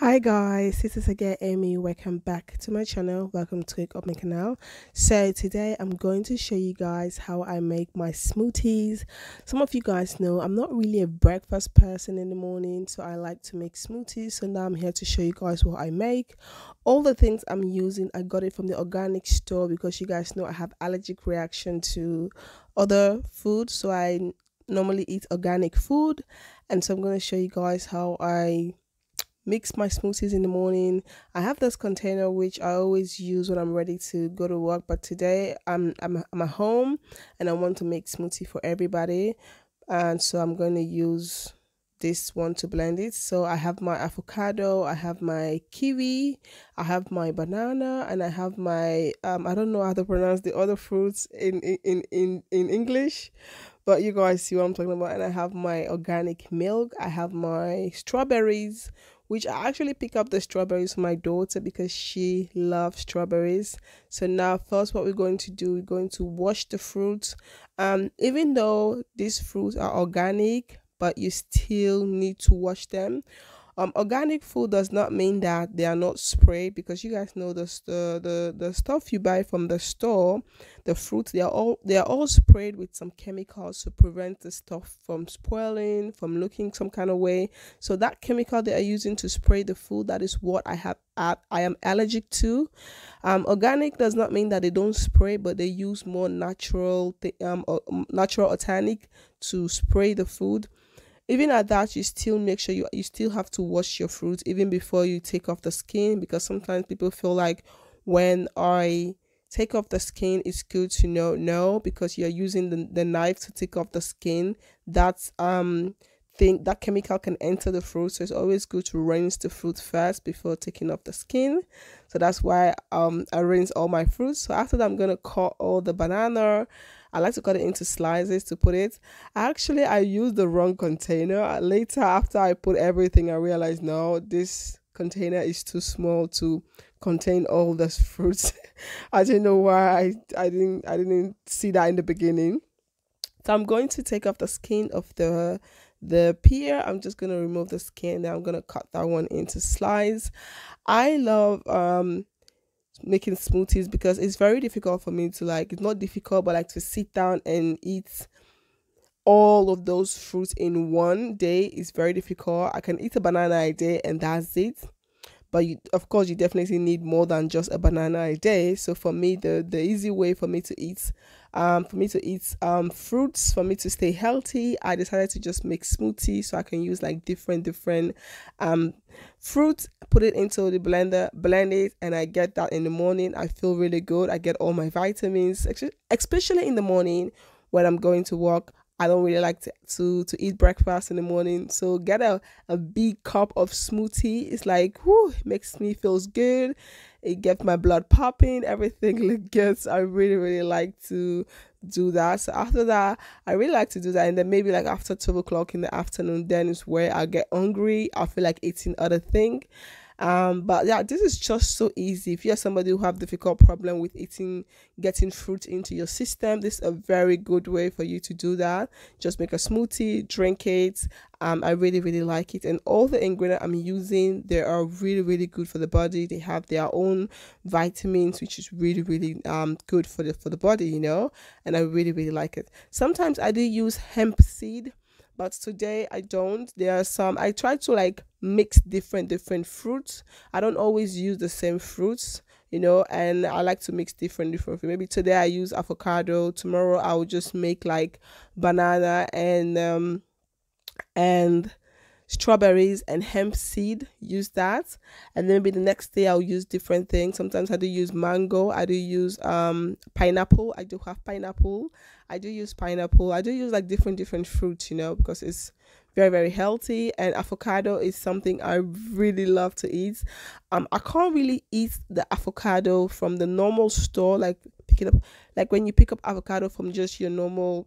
Hi guys, this is again Amy. Welcome back to my channel. Welcome to Cook Up My Canal. So today I'm going to show you guys how I make my smoothies. Some of you guys know I'm not really a breakfast person in the morning, so I like to make smoothies. So now I'm here to show you guys what I make. All the things I'm using, I got it from the organic store because you guys know I have allergic reaction to other food, so I normally eat organic food. And so I'm going to show you guys how I mix my smoothies in the morning. I have this container which I always use when I'm ready to go to work, but today I'm at home and I want to make smoothie for everybody, and so I'm going to use this one to blend it. So I have my avocado, I have my kiwi, I have my banana, and I have my I don't know how to pronounce the other fruits in English, but you guys see what I'm talking about. And I have my organic milk, I have my strawberries, which I actually pick up the strawberries for my daughter because she loves strawberries. So now first what we're going to do, we're going to wash the fruits. Even though these fruits are organic, but you still need to wash them. Organic food does not mean that they are not sprayed, because you guys know the stuff you buy from the store, the fruits, they are all sprayed with some chemicals to prevent the stuff from spoiling, from looking some kind of way. So that chemical they are using to spray the food, that is what I am allergic to. Organic does not mean that they don't spray, but they use more natural organic to spray the food. Even at that, you still make sure you still have to wash your fruits even before you take off the skin, because sometimes people feel like when I take off the skin, it's good to know. No, because you're using the knife to take off the skin. That's thing, that chemical can enter the fruit, so it's always good to rinse the fruit first before taking off the skin. So that's why I rinse all my fruits. So after that, I'm gonna cut all the banana. I like to cut it into slices to put it. I used the wrong container. Later, after I put everything, I realized no, this container is too small to contain all the fruits. I didn't know why I didn't see that in the beginning. So I'm going to take off the skin of the pear. I'm just gonna remove the skin. Then I'm gonna cut that one into slices. I love making smoothies because it's very difficult for me to, like, it's not difficult, but like to sit down and eat all of those fruits in one day is very difficult. I can eat a banana a day and that's it, but of course you definitely need more than just a banana a day. So for me, the easy way for me to eat fruits, for me to stay healthy, I decided to just make smoothies, so I can use like different fruits, put it into the blender, blend it, and I get that in the morning. I feel really good. I get all my vitamins, especially in the morning when I'm going to work. I don't really like to eat breakfast in the morning, so get a big cup of smoothie. It's like, whoo, it makes me feels good. It gets my blood popping, everything looks good. So I really like to do that. So after that, I really like to do that, and then maybe like after 12 o'clock in the afternoon, then is where I get hungry. I feel like eating other thing. But yeah, this is just so easy. If you're somebody who have difficult problem with getting fruit into your system, this is a very good way for you to do that. Just make a smoothie, drink it. I really like it, and all the ingredients I'm using, they are really good for the body. They have their own vitamins, which is really good for the body, you know. And I really like it. Sometimes I do use hemp seed, but today I don't. There are some, I try to like mix different fruits. I don't always use the same fruits, you know, and I like to mix different fruits. Maybe today I use avocado, tomorrow I will just make like banana and strawberries and hemp seed, use that. And then maybe the next day I'll use different things. Sometimes I do use mango, I do use pineapple. I do have pineapple. I do use pineapple. I do use like different fruits, you know, because it's very healthy. And avocado is something I really love to eat. I can't really eat the avocado from the normal store, like pick it up, like when you pick up avocado from just your normal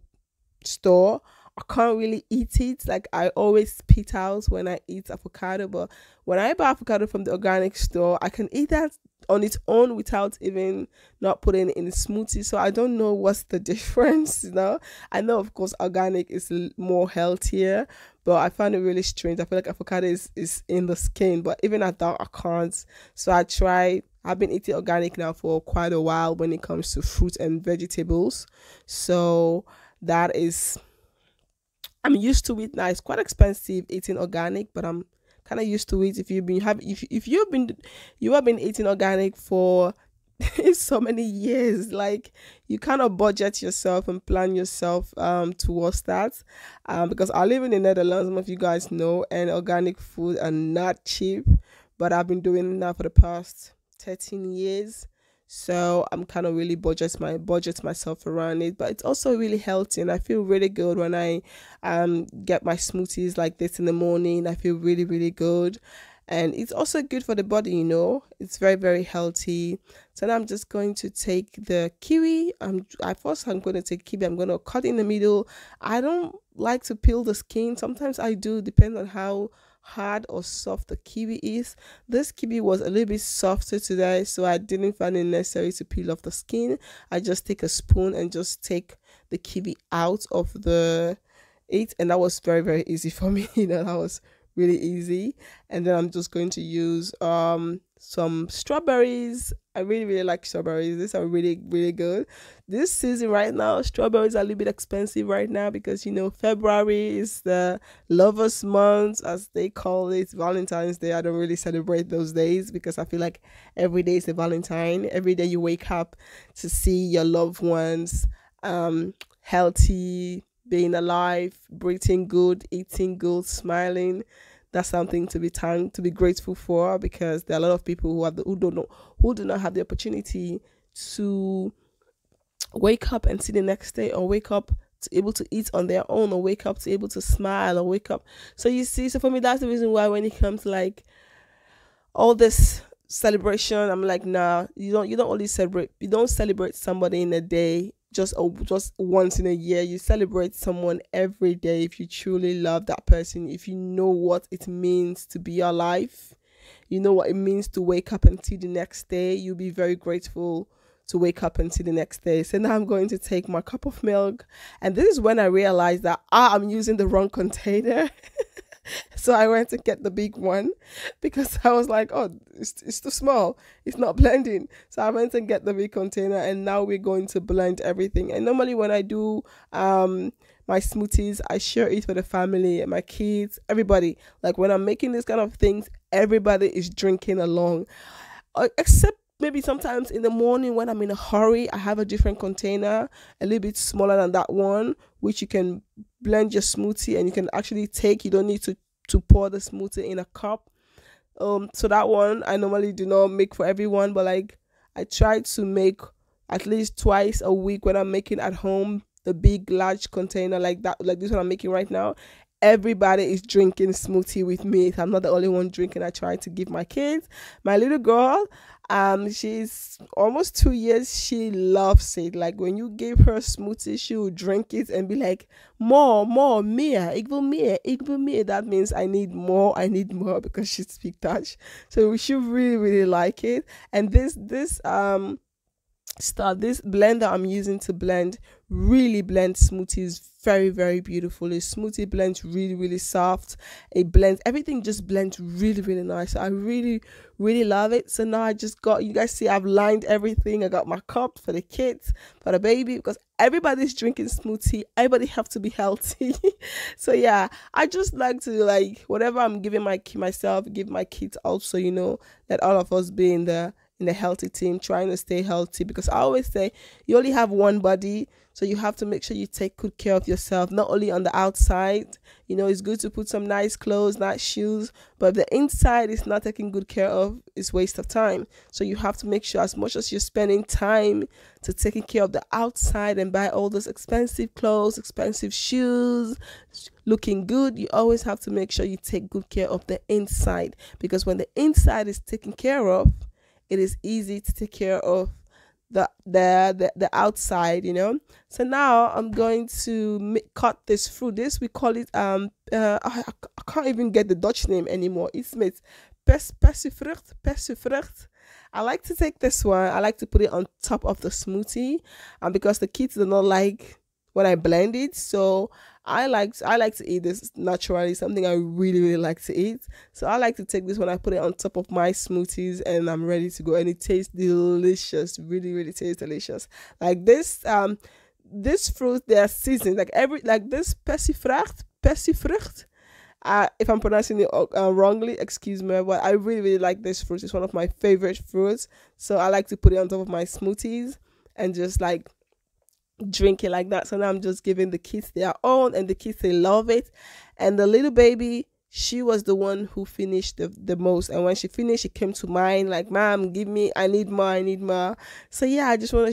store. I can't really eat it. Like, I always spit out when I eat avocado. But when I buy avocado from the organic store, I can eat that on its own without even not putting it in a smoothie. So I don't know what's the difference, you know. I know, of course, organic is more healthier, but I find it really strange. I feel like avocado is in the skin, but even at that, I can't. So I've been eating organic now for quite a while when it comes to fruit and vegetables. So that is, I'm used to it now. It's quite expensive eating organic, but I'm kind of used to it. If you have been eating organic for so many years, like, you kind of budget yourself and plan yourself towards that, because I live in the Netherlands, some of you guys know, and organic food are not cheap, but I've been doing it now for the past 13 years. So I'm kind of really budget myself around it, but it's also really healthy, and I feel really good when I get my smoothies like this in the morning. I feel really, really good, and it's also good for the body, you know. It's very, very healthy. So now I'm just going to take the kiwi. I'm going to take kiwi. I'm going to cut in the middle. I don't like to peel the skin. Sometimes I do, depends on how hard or soft the kiwi is. This kiwi was a little bit softer today, so I didn't find it necessary to peel off the skin. I just take a spoon and just take the kiwi out of it, and that was very, very easy for me. You know, that was really easy. And then I'm just going to use some strawberries. I really, really like strawberries. These are really, really good. This season right now, strawberries are a little bit expensive right now because, you know, February is the lovers month, as they call it. Valentine's Day, I don't really celebrate those days because I feel like every day is a Valentine. Every day you wake up to see your loved ones healthy, being alive, breathing good, eating good, smiling. That's something to be grateful for, because there are a lot of people who do not have the opportunity to wake up and see the next day, or wake up to able to eat on their own, or wake up to able to smile, or wake up. So you see, so for me, that's the reason why when it comes to like all this celebration, I'm like, nah, you don't celebrate somebody in a day, just once in a year. You celebrate someone every day if you truly love that person, if you know what it means to be alive, you know what it means to wake up and see the next day. You'll be very grateful to wake up and see the next day. So now I'm going to take my cup of milk, and this is when I realized that I'm using the wrong container. So I went to get the big one because I was like, oh, it's too small. It's not blending. So I went and get the big container, and now we're going to blend everything. And normally when I do my smoothies, I share it with the family and my kids, everybody. Like when I'm making these kind of things, everybody is drinking along. Except maybe sometimes in the morning when I'm in a hurry, I have a different container, a little bit smaller than that one, which you can blend your smoothie and you can actually take. You don't need to pour the smoothie in a cup. So that one I normally do not make for everyone, but like I try to make at least twice a week when I'm making at home, the big large container like that, like this one I'm making right now. Everybody is drinking smoothie with me. I'm not the only one drinking. I try to give my kids. My little girl, she's almost 2 years. She loves it. Like when you give her a smoothie, she will drink it and be like, more, meer, ik wil meer. That means I need more, because she speaks Dutch. So she really, really like it. And this blender I'm using to blend really blends smoothies very, very beautifully. Smoothie blends really, really soft. It blends, everything just blends really, really nice. I really, really love it. So now I just got, you guys see I've lined everything. I got my cup for the kids, for the baby, because everybody's drinking smoothie. Everybody have to be healthy. So yeah, I just like to, like, whatever I'm giving myself, give my kids also, you know, let all of us be in the healthy team, trying to stay healthy, because I always say you only have one body, so you have to make sure you take good care of yourself, not only on the outside. You know, it's good to put some nice clothes, nice shoes, but if the inside is not taken good care of, it's waste of time. So you have to make sure, as much as you're spending time to taking care of the outside and buy all those expensive clothes, expensive shoes, looking good, you always have to make sure you take good care of the inside, because when the inside is taken care of, it is easy to take care of the outside, you know. So now I'm going to cut this fruit. This, we call it I can't even get the Dutch name anymore. It's made passievrucht. I like to take this one. I like to put it on top of the smoothie, and because the kids do not like when I blend it, so I like to eat this naturally, something I really like to eat. So I like to take this when I put it on top of my smoothies and I'm ready to go, and it tastes delicious, really tastes delicious. Like this fruit, they are seasoned like this passievrucht. If I'm pronouncing it wrongly, excuse me, but I really like this fruit. It's one of my favorite fruits, so I like to put it on top of my smoothies and just like drink it like that. So now I'm just giving the kids their own, and the kids, they love it. And the little baby, she was the one who finished the most, and when she finished, she came to mine like, "Mom, give me, I need more." So yeah, I just want to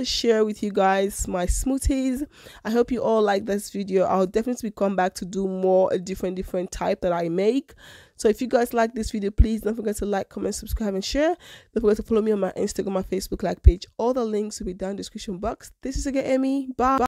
share with you guys my smoothies. I hope you all like this video. I'll definitely come back to do more a different type that I make. So if you guys like this video, please don't forget to like, comment, subscribe, and share. Don't forget to follow me on my Instagram, my Facebook page. All the links will be down in the description box. This is again Amy. Bye.